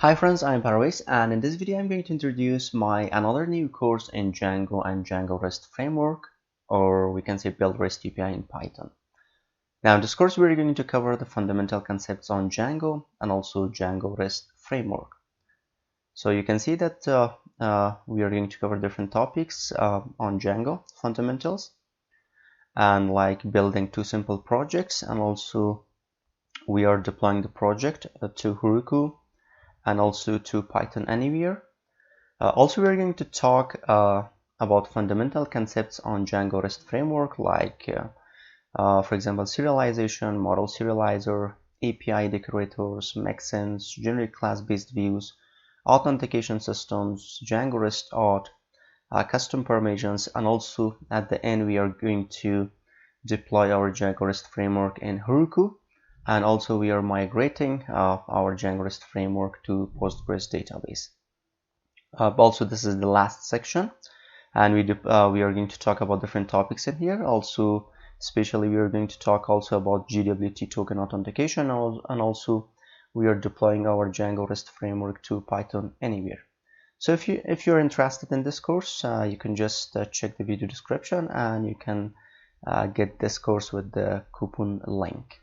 Hi friends, I'm Parvez, and in this video I'm going to introduce my another new course in Django and Django REST framework, or we can say build REST API in Python. Now in this course we're going to cover the fundamental concepts on Django and also Django REST framework. So you can see that we are going to cover different topics on Django fundamentals, and like building two simple projects, and also we are deploying the project to Heroku and also to Python Anywhere. Also, we're going to talk about fundamental concepts on Django REST framework, like, for example, serialization, model serializer, API decorators, mexins, generic class-based views, authentication systems, Django REST auth, custom permissions, and also at the end we are going to deploy our Django REST framework in Heroku, and also we are migrating our Django REST framework to Postgres database. Also, this is the last section, and we are going to talk about different topics in here. Also, especially we are going to talk also about GWT token authentication, and also we are deploying our Django REST framework to Python Anywhere. So if you're interested in this course, you can just check the video description, and you can get this course with the coupon link.